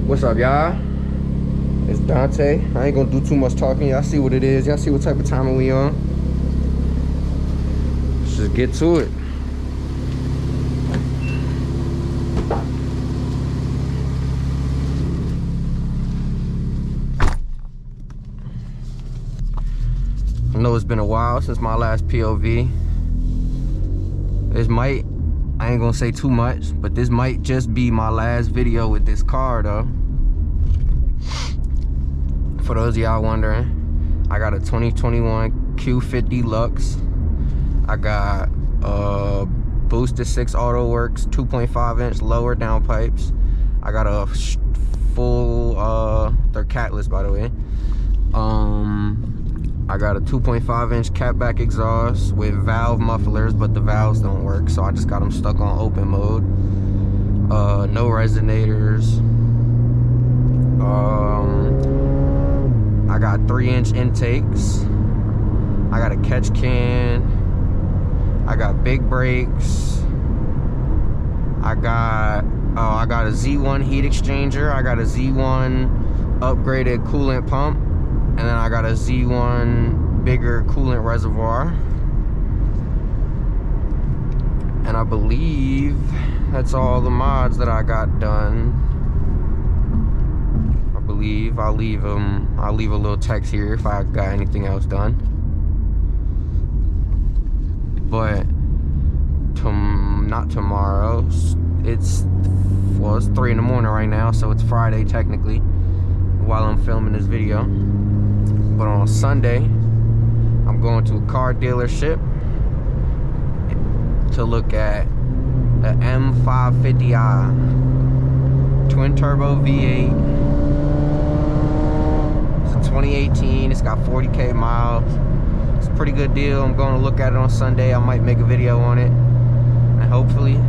What's up, y'all? It's Dante. I ain't gonna do too much talking. Y'all see what it is. Y'all see what type of timing we on. Let's just get to it. I know it's been a while since my last POV. I ain't gonna say too much, but this might just be my last video with this car though. For those of y'all wondering, I got a 2021 Q50 Lux. I got boosted 6 auto works, 2.5-inch lower downpipes. I got a full they're catless by the way. I got a 2.5-inch catback exhaust with valve mufflers, but the valves don't work, so I just got them stuck on open mode. No resonators. I got 3-inch intakes. I got a catch can. I got big brakes. I got a Z1 heat exchanger. I got a Z1 upgraded coolant pump. And then I got a Z1 bigger coolant reservoir. And I believe that's all the mods that I got done. I believe I'll leave a little text here if I got anything else done. But not tomorrow. It's 3 in the morning right now, so it's Friday technically while I'm filming this video. But on Sunday, I'm going to a car dealership to look at the M550i twin turbo V8. It's a 2018. It's got 40K miles. It's a pretty good deal. I'm going to look at it on Sunday. I might make a video on it, and hopefully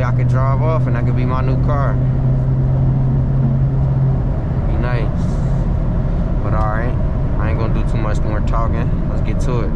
I can drive off and that could be my new car. Be nice. But alright, I ain't gonna do too much more talking. Let's get to it.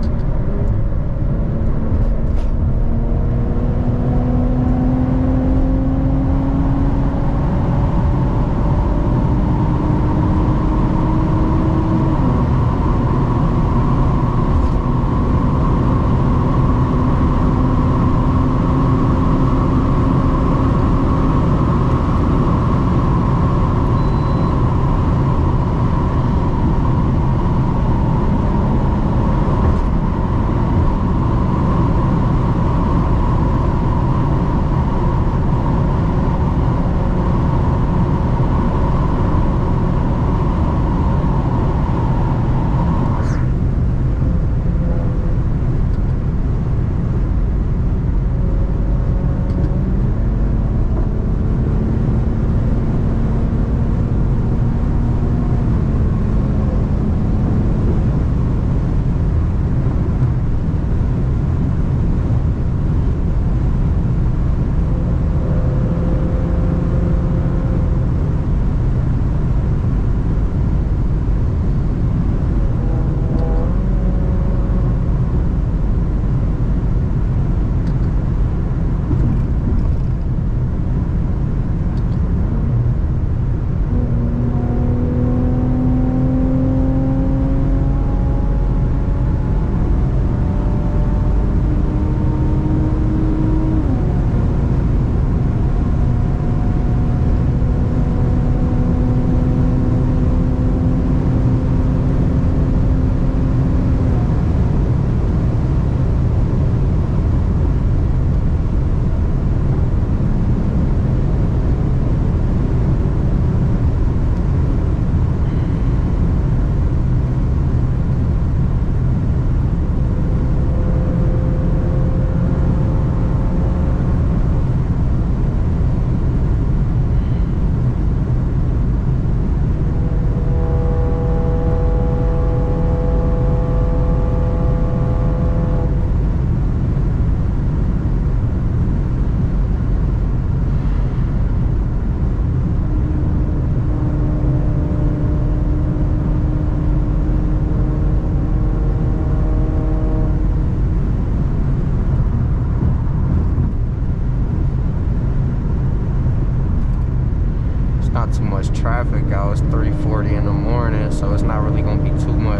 too much traffic out. It's 3:40 in the morning, so it's not really gonna be too much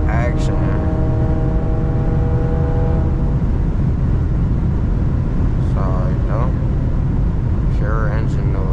action. So, you know, pure engine noise.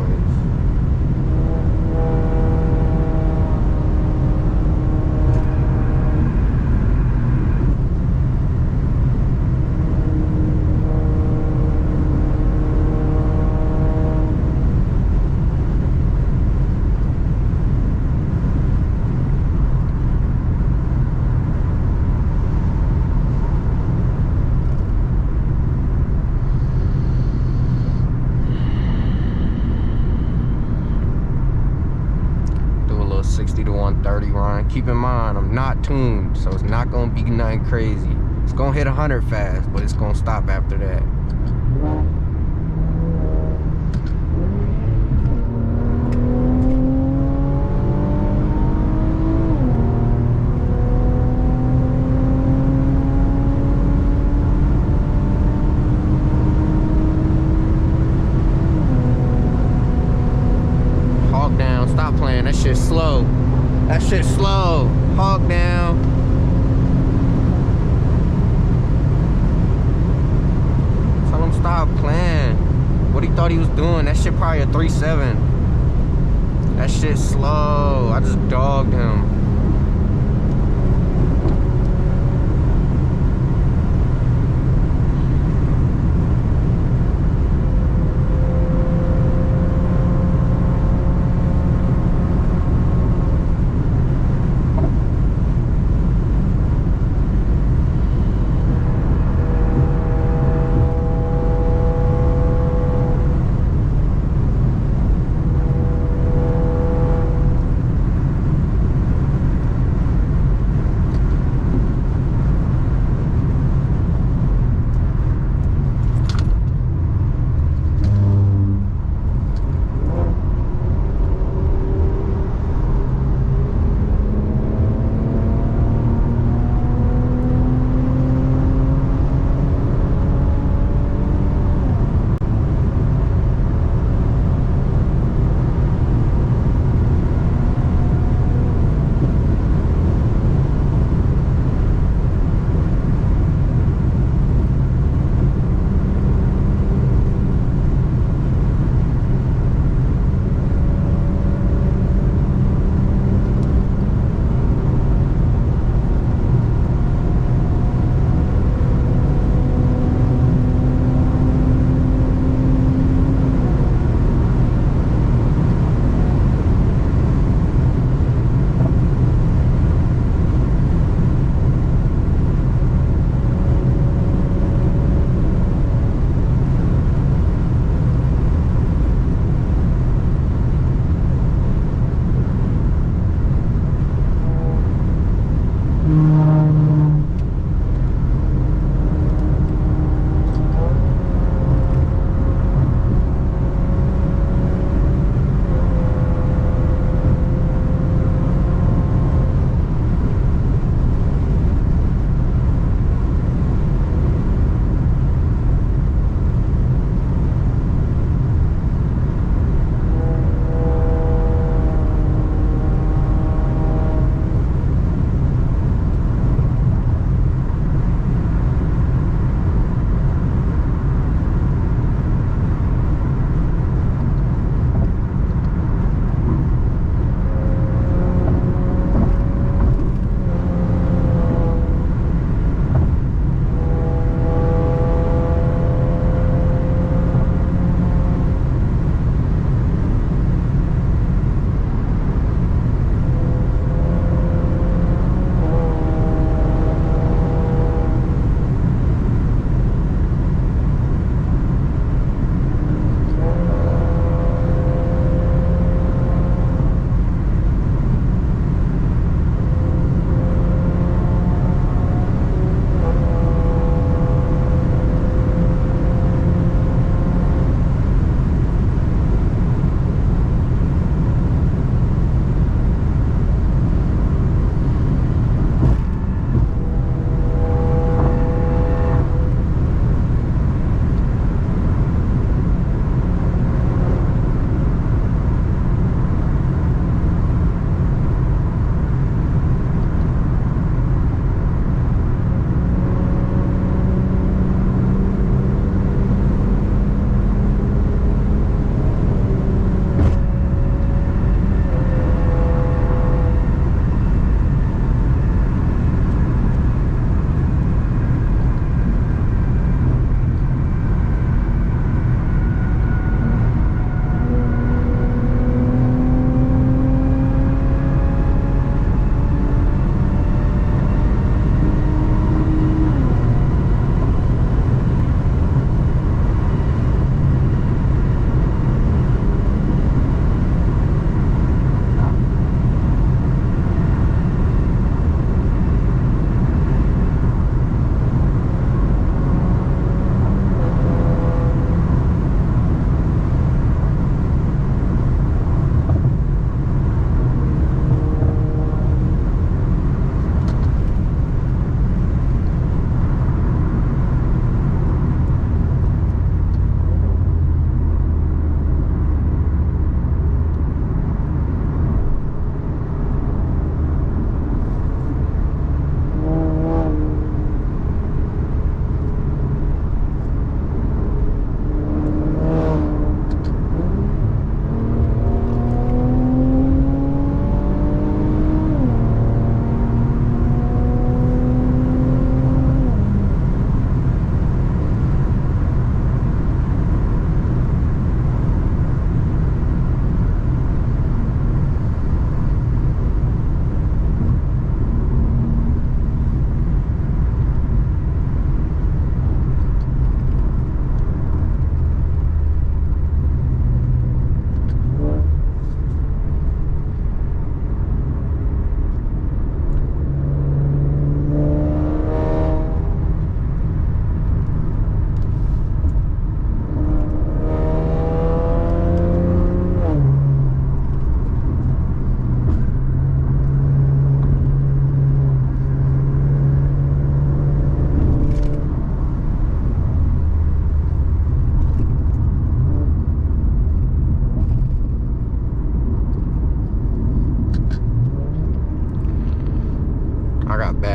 Do a little 60 to 130 run. Keep in mind, I'm not tuned, so it's not gonna be nothing crazy. It's gonna hit 100 fast, but it's gonna stop after that. Hog down, stop playing, that shit's slow. That shit's slow. Hog down. Tell him stop playing. What he thought he was doing? That shit probably a 3.7. That shit's slow. I just dogged him.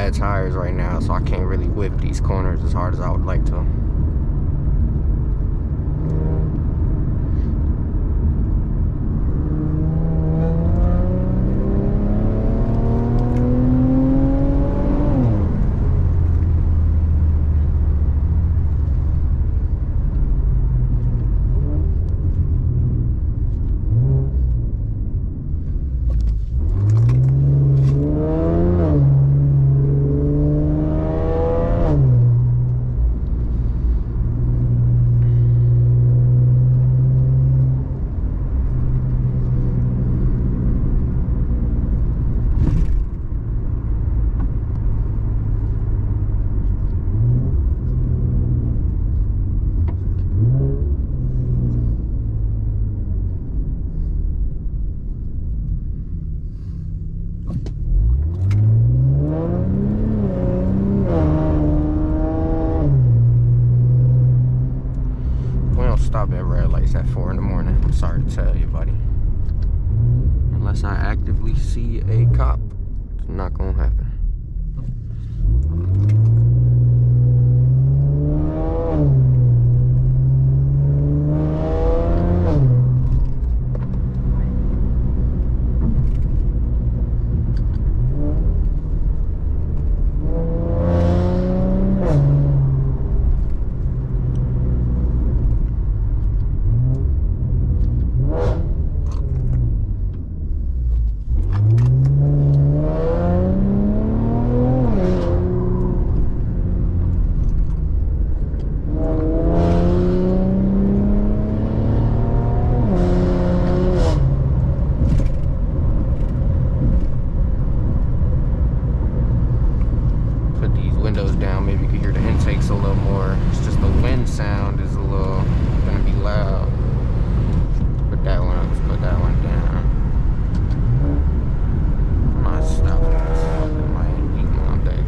bad tires right now, so I can't really whip these corners as hard as I would like to. Stop at red lights at 4 in the morning. I'm sorry to tell you, buddy. Unless I actively see a cop, it's not gonna happen. Windows down, maybe you can hear the intakes a little more. It's just the wind sound is a little gonna be loud. Put that one up, let's put that one down. I'm not stopping this fucking light even one day.